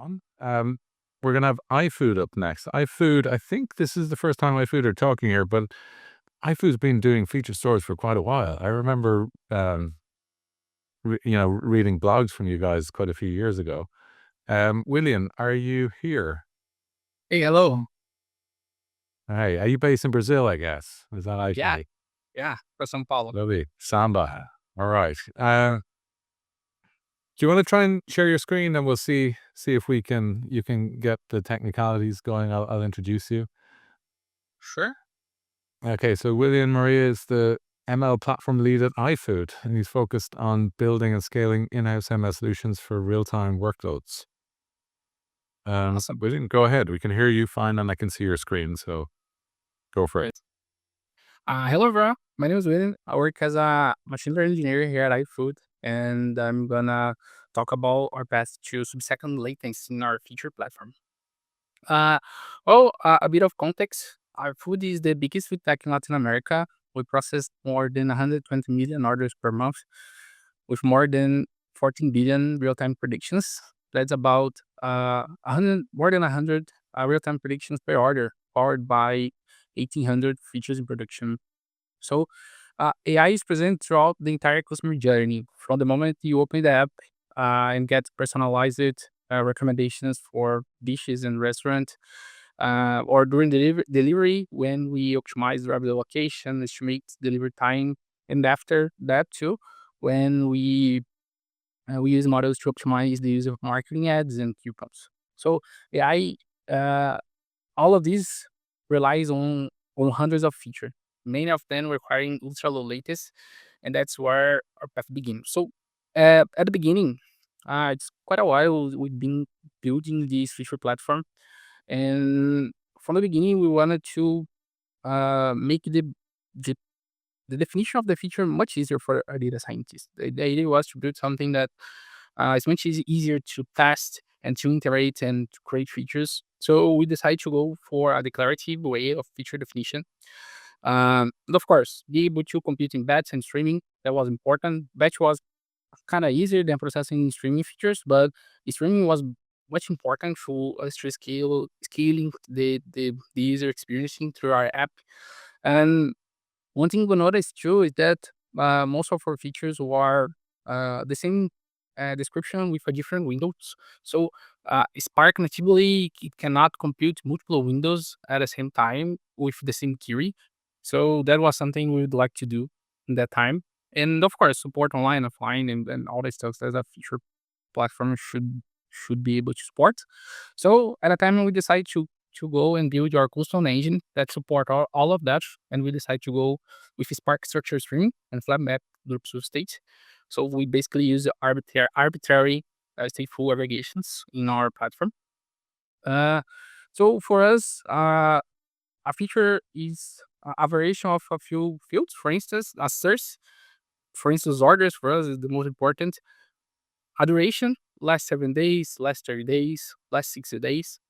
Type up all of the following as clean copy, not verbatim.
everyone. We're gonna have iFood up next. iFood, I think this is the first time iFood are talking here, but iFood's been doing feature stores for quite a while. I remember, reading blogs from you guys quite a few years ago. William, are you here? Hey, hello. Hey, are you based in Brazil? I guess is that how I Yeah, say? yeah, for São Paulo. Lovely samba. All right. Do you want to try and share your screen, and we'll see if we can you can get the technicalities going. I'll introduce you. Sure. Okay, so William Maria is the ML platform lead at iFood, and he's focused on building and scaling in-house ML solutions for real-time workloads. Awesome. William, go ahead. We can hear you fine, and I can see your screen, so go for it. Great. Hello, everyone. My name is William. I work as a machine learning engineer here at iFood, and I'm gonna talk about our path to sub-second latency in our feature platform. Uh, a bit of context. iFood is the biggest food tech in Latin America. We process more than 120 million orders per month, with more than 14 billion real-time predictions. That's about 100, more than 100 real-time predictions per order, powered by 1,800 features in production. So, AI is present throughout the entire customer journey, from the moment you open the app and get personalized recommendations for dishes and restaurant, or during delivery when we optimize driver location, estimate delivery time, and after that too, when we use models to optimize the use of marketing ads and coupons. So AI, uh, all of these relies on hundreds of features, many of them requiring ultra low latency, and that's where our path begins. So at the beginning, it's quite a while we've been building this feature platform, and from the beginning we wanted to make the the definition of the feature much easier for a data scientist. The idea was to build something that is much easier to test and to iterate and to create features. So we decided to go for a declarative way of feature definition. And of course, be able to compute in batch and streaming, that was important. Batch was kind of easier than processing streaming features, but streaming was much important for us to scaling the user experiencing through our app. And one thing we noticed too is that most of our features were the same description with a different windows. So Spark natively it cannot compute multiple windows at the same time with the same query. So that was something we would like to do in that time. And of course, support online, offline, and all that stuff that a feature platform should be able to support. So at a time we decided to go and build our custom engine that support all of that, and we decided to go with Spark structure streaming and flat map groups of state. So we basically use arbitrary stateful aggregations in our platform. Uh, so for us, a feature is a variation of a few fields. For instance, a search, for instance, orders for us is the most important. A duration, last 7 days, last 30 days, last 60 days.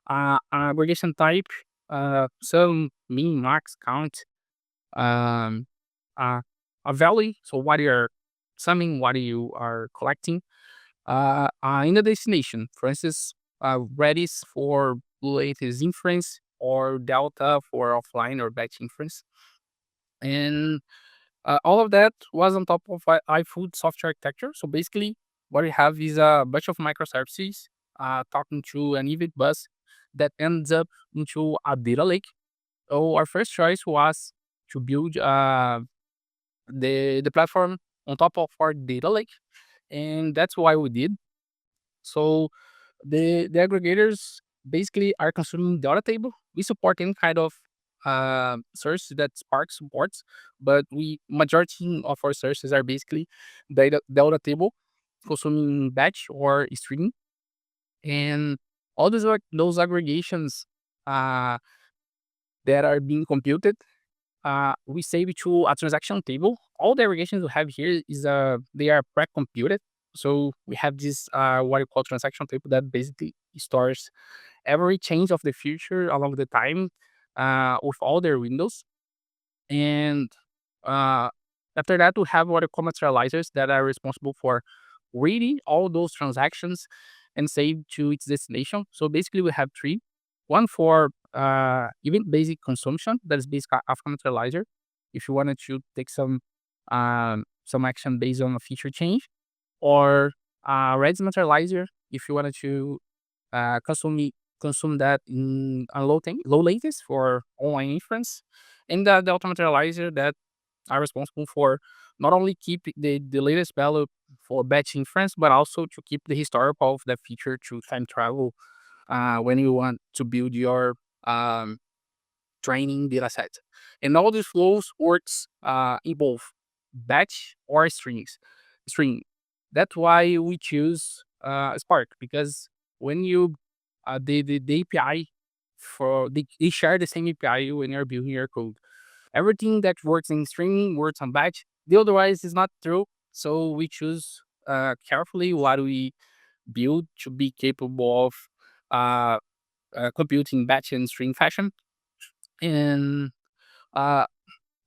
An aggregation type, sum, mean, max, count. Um, uh, a value, so what you're summing, what you are collecting. In the destination, for instance, Redis for latest inference or Delta for offline or batch inference. And all of that was on top of iFood software architecture. So basically, what we have is a bunch of microservices talking to an event bus that ends up into a data lake. So our first choice was to build the platform on top of our data lake, and that's why we did. So the aggregators basically are consuming data table. We support any kind of source that Spark supports, but we majority of our sources are basically data table consuming batch or streaming, and all those aggregations uh, that are being computed, we save it to a transaction table. All the aggregations we have here is they are pre-computed. So we have this what you call transaction table that basically stores every change of the future along the time with all their windows. And uh, after that, we have what we call materializers that are responsible for reading all those transactions and save to its destination. So basically, we have three. One for even basic consumption, that is basic Kafka materializer. If you wanted to take some action based on a feature change, or Redis materializer if you wanted to uh, consume consume that in a low latency for online inference, and the Delta materializer that are responsible for not only keep the latest value for batch inference, but also to keep the historical of that feature to time travel when you want to build your um, training data set. And all these flows works in both batch or stream. That's why we choose Spark, because when you the API for they share the same API when you're building your code. Everything that works in streaming works on batch. The otherwise is not true. So we choose carefully what we build to be capable of uh, computing batch and stream fashion. And uh,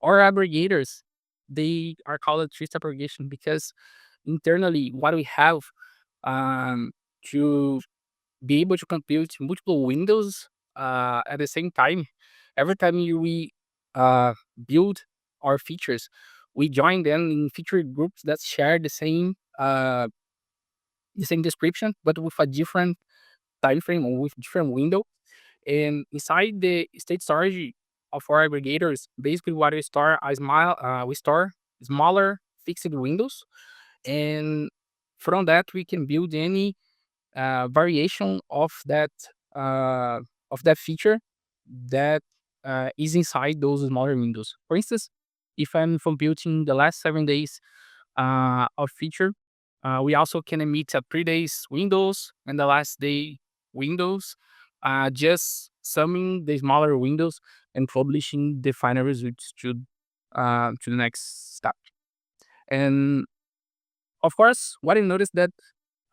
our aggregators, they are called three-step aggregation because internally what we have um, to be able to compute multiple windows at the same time. Every time we uh, build our features, we join them in feature groups that share the same description, but with a different time frame or with different window. And inside the state storage of our aggregators, basically what we store smaller fixed windows, and from that we can build any variation uh, of that feature that is inside those smaller windows. For instance, if I'm computing the last 7 days of feature, we also can emit a 3 days windows and the last day windows, just summing the smaller windows and publishing the final results to the next step. And of course, what I noticed that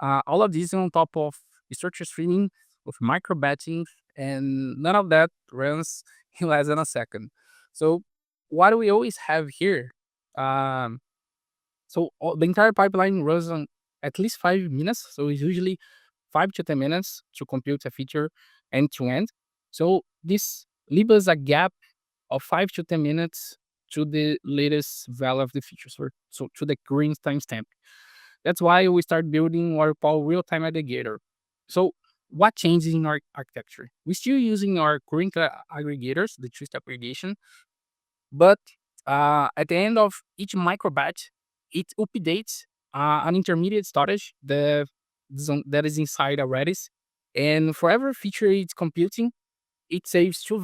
all of these on top of structure streaming with micro batching, and none of that runs in less than a second. So what we always have here, um, the entire pipeline runs on at least 5 minutes. So it's usually 5 to 10 minutes to compute a feature end to end. So this leaves us a gap of 5 to 10 minutes to the latest value of the feature, so to the current timestamp. That's why we start building what we call real-time aggregator. So what changes in our architecture? We're still using our current aggregators, the two-step aggregation, but at the end of each micro batch, it updates an intermediate storage that is inside a Redis. And for every feature it's computing, it saves two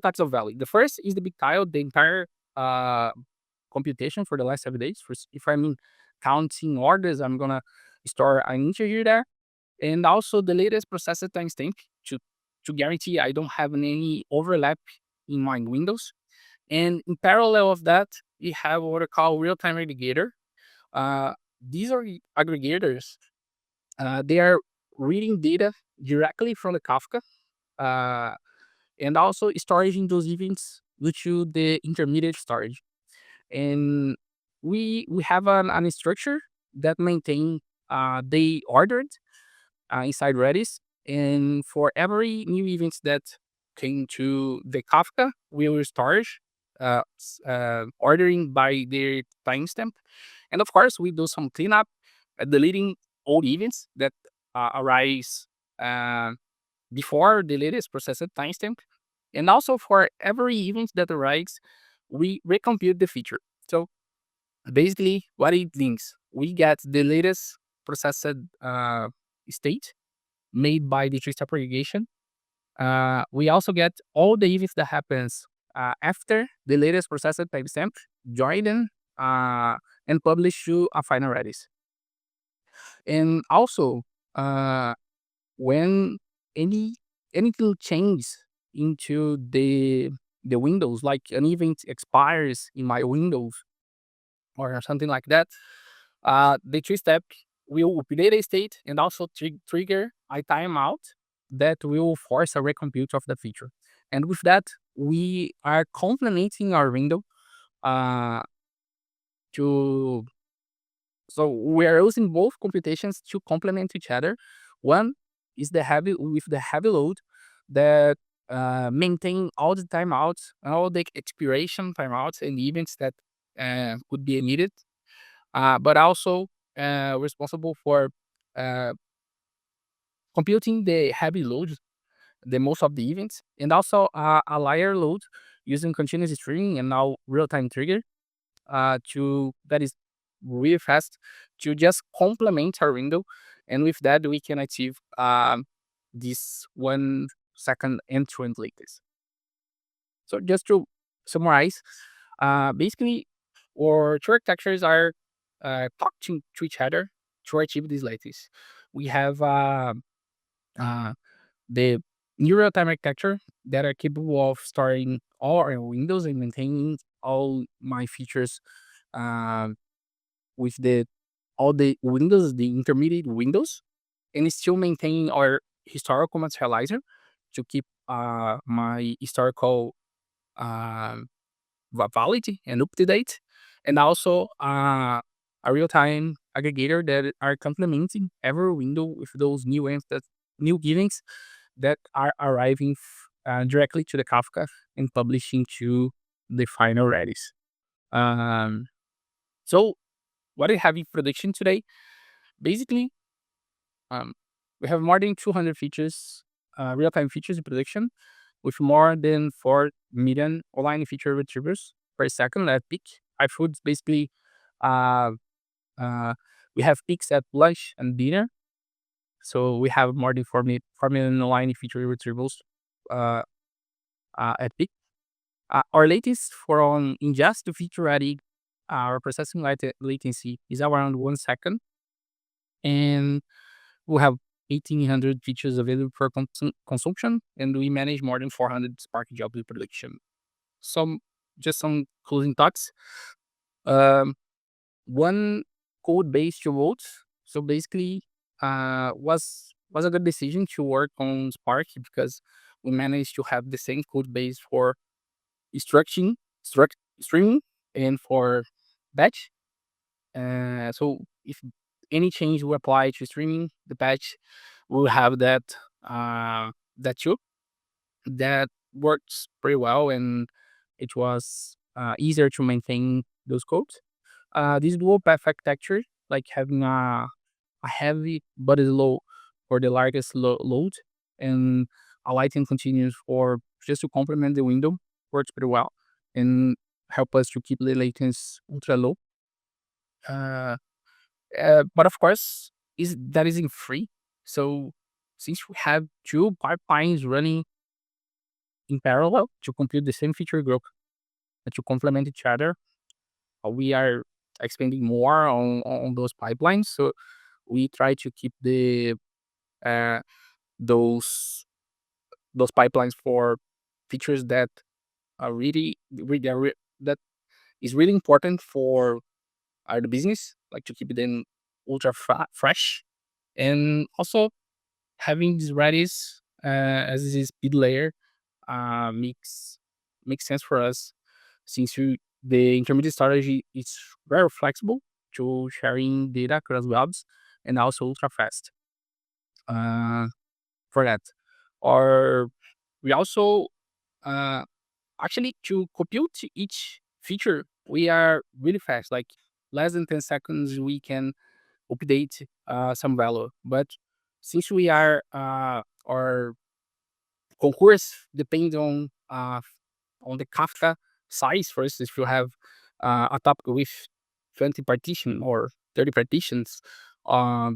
types of value. The first is the big tile, the entire uh, computation for the last 7 days. If I'm counting orders, I'm gonna store an integer there, and also the latest processor timestamp to guarantee I don't have any overlap in my windows. And in parallel of that, we have what I call real-time aggregator. These are aggregators. They are reading data directly from the Kafka, uh, and also storing those events to the intermediate storage. And we have an structure that maintain they ordered inside Redis, and for every new events that came to the Kafka, we will storage ordering by their timestamp, and of course we do some cleanup, deleting old events that arise uh, before the latest processed timestamp. And also for every event that arrives, we recompute the feature. So basically, what it means, we get the latest processed state made by the three-step aggregation. We also get all the events that happens after the latest processed timestamp, join them, and publish to a final Redis. And also, uh, when any anything changes into the windows, like an event expires in my windows or something like that, the three step will update a state and also trigger a timeout that will force a recompute of the feature. And with that, we are complementing our window uh, to So we are using both computations to complement each other. One is the heavy load that maintain all the timeouts, all the expiration timeouts and events that could be needed, but also responsible for uh, computing the heavy load, the most of the events, and also a lighter load using continuous streaming and now real-time trigger to that is really fast to just complement our window, and with that we can achieve this 1 second end-to-end latency. So just to summarize, basically our two architectures are talking to each other to achieve this latency. We have uh, the new real-time architecture that are capable of storing all our windows and maintaining all my features uh, with the all the windows, the intermediate windows, and still maintaining our historical materializer to keep my historical um, validity and up to date, and also a real time aggregator that are complementing every window with those new new givings that are arriving directly to the Kafka and publishing to the final Redis. Um, so what I have in production today, basically, um, we have more than 200 features, real-time features in production, with more than 4 million online feature retrievers per second at peak. iFood's basically, uh, uh, we have peaks at lunch and dinner, so we have more than 4 million online feature retrievals uh, at peak. Our latest for on ingest to feature ready, our processing latency is around 1 second, and we have 1,800 features available for consumption, and we manage more than 400 Spark jobs in production. Some just some closing thoughts. Um, One code base to vote. So basically, was a good decision to work on Spark because we managed to have the same code base for structuring, streaming, and for batch. So if any change will apply to streaming, the batch will have that too. That works pretty well, and it was easier to maintain those codes. This dual path architecture, like having a heavy but low for the largest load, and a light and continuous for just to complement the window, works pretty well and help us to keep the latency ultra low. Uh, but of course, is that isn't free. So since we have two pipelines running in parallel to compute the same feature group and to complement each other, we are expanding more on those pipelines. So we try to keep the uh, those those pipelines for features that are that is really important for our business, like to keep them ultra fresh, and also having this Redis as this speed layer makes sense for us since the intermediate strategy is very flexible to sharing data across webs and also ultra fast uh, for that. Or we also uh, actually to compute each feature, we are really fast, like less than 10 seconds we can update some value. But since we are our concourse depends on the Kafka size. First, if you have a topic with 20 partition or 30 partitions,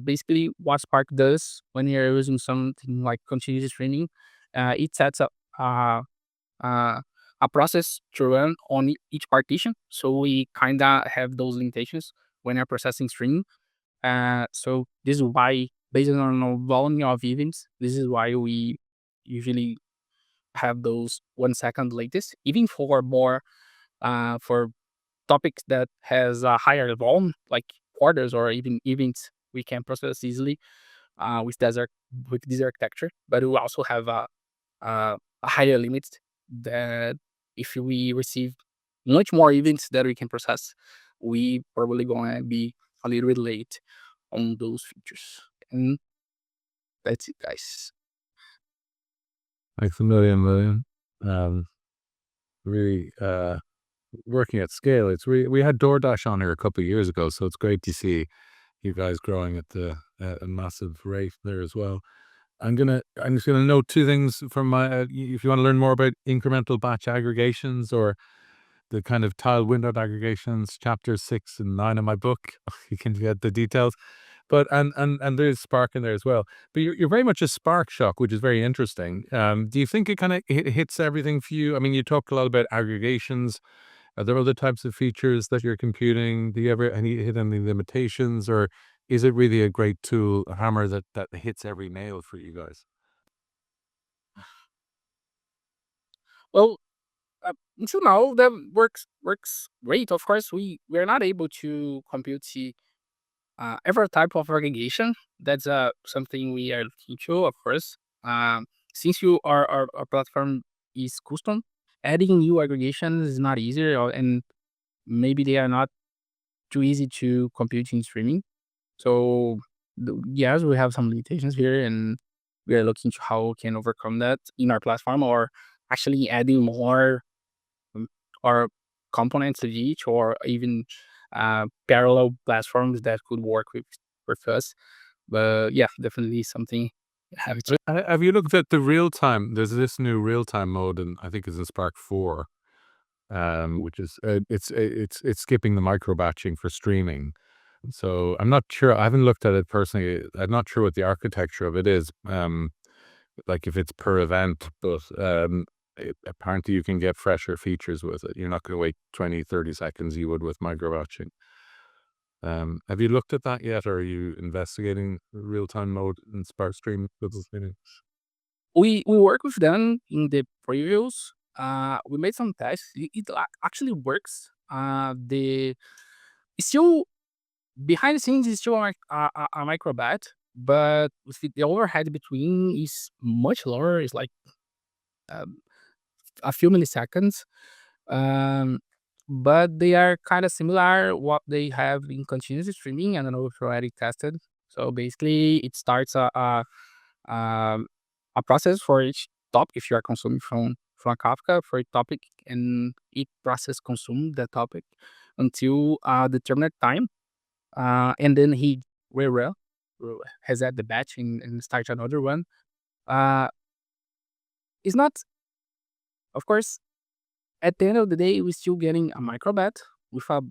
basically what Spark does when you're using something like continuous training, it sets up uh, a process to run on each partition. So we kind of have those limitations when you're processing streaming. So this is why, based on the volume of events, this is why we usually have those 1 second latest, even for more for topics that has a higher volume, like quarters or even events, we can process easily with this architecture. But we also have a higher limit that if we receive much more events that we can process, we probably gonna be a little bit late on those features. And that's it, guys. Thanks a million. Um, really, working at scale. It's we had DoorDash on here a couple of years ago, so it's great to see you guys growing at a massive rate there as well. I'm just gonna note two things from my. If you want to learn more about incremental batch aggregations or the kind of tile windowed aggregations, chapters 6 and 9 of my book, you can get the details. But and there's Spark in there as well. But you're very much a Spark shock, which is very interesting. Do you think it kind of hits everything for you? I mean, you talked a lot about aggregations. Are there other types of features that you're computing? Do you ever hit any limitations, or is it really a great tool, a hammer that hits every nail for you guys? Well, until now, that works great. Of course, we're not able to compute every type of aggregation. That's something we are looking to, of course. Since our platform is custom, adding new aggregations is not easier, and maybe they are not too easy to compute in streaming. So yes, we have some limitations here, and we are looking to how we can overcome that in our platform, or actually adding more um, or components of each, or even parallel platforms that could work with us. But yeah, definitely something I have to. Have you looked at the real time? There's this new real time mode, and I think it's in Spark 4, which is it's skipping the micro batching for streaming. So I'm not sure. I haven't looked at it personally. I'm not sure what the architecture of it is. Like if it's per event, but apparently you can get fresher features with it. You're not going to wait 20, 30 seconds you would with micro batching. Have you looked at that yet, or are you investigating real time mode in Spark Stream with those meetings? We work with them in the previews. We made some tests. It actually works. The it's still behind the scenes is still a micro bat, but with the overhead between is much lower. It's like um, a few milliseconds. Um, but they are kind of similar what they have in continuous streaming. I don't know if you already tested. So basically, it starts um, a process for each topic. If you are consuming from Kafka for a topic, and each process consume the topic until a determined time, and then he will has at the batch and start another one. Uh, it's not, of course, at the end of the day, we're still getting a microbat with a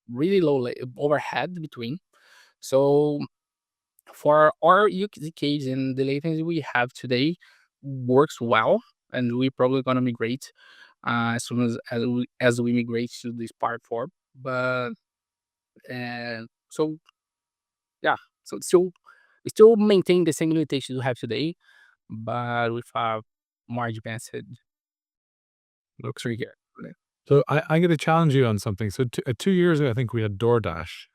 really low overhead between. So for our use case and the latency we have today works well, and we're probably gonna migrate as soon as we migrate to this part 4. But so yeah, so we still maintain the same limitations we have today, but with a more advanced luxury here. So I'm going to challenge you on something. So 2 years ago, I think we had DoorDash,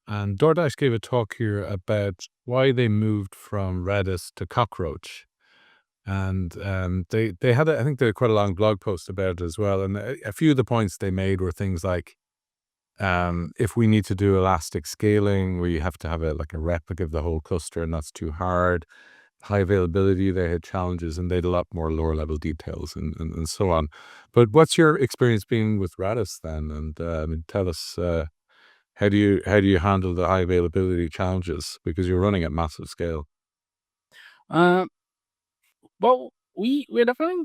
and DoorDash gave a talk here about why they moved from Redis to Cockroach. And they had, I think they had quite a long blog post about it as well. And a few of the points they made were things like, if we need to do elastic scaling, we have to have like a replica of the whole cluster, and that's too hard. High availability, they had challenges, and they had a lot more lower level details and so on. But what's your experience being with Redis then? And tell us, how do you handle the high availability challenges, because you're running at massive scale? Uh, well, we're definitely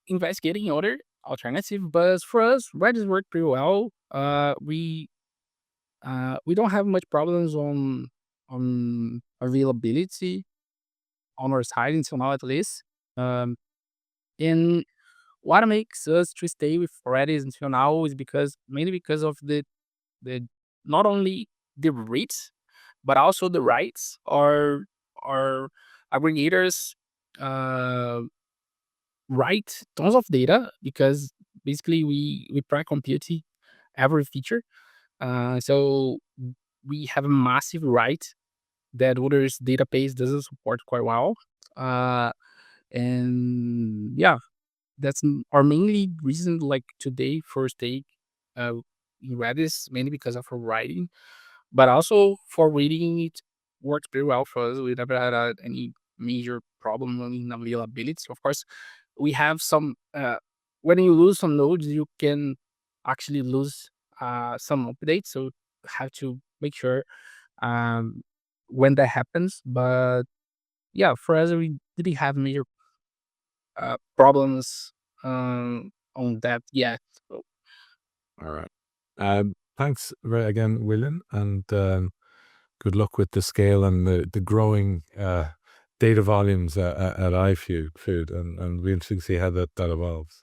investigating other alternative, but for us, Redis work pretty well. We don't have much problems on availability on our side until now, at least. Um, and what makes us to stay with Redis until now is because mainly because of the not only the rates but also the rights our aggregators uh, write tons of data because basically we pre-compute every feature. So we have a massive right that others database doesn't support quite well. Uh, and yeah, that's our mainly reason like today for stake uh, in Redis, mainly because of our writing. But also for reading, it works pretty well for us. We never had any major problem in availability. Of course, we have some. When you lose some nodes, you can actually lose some updates. So have to make sure um, when that happens. But yeah, for us, we didn't have major problems on that yet. So, All right. Thanks again, William, and good luck with the scale and the growing data volumes at iFood, and we'll interesting to see how that evolves.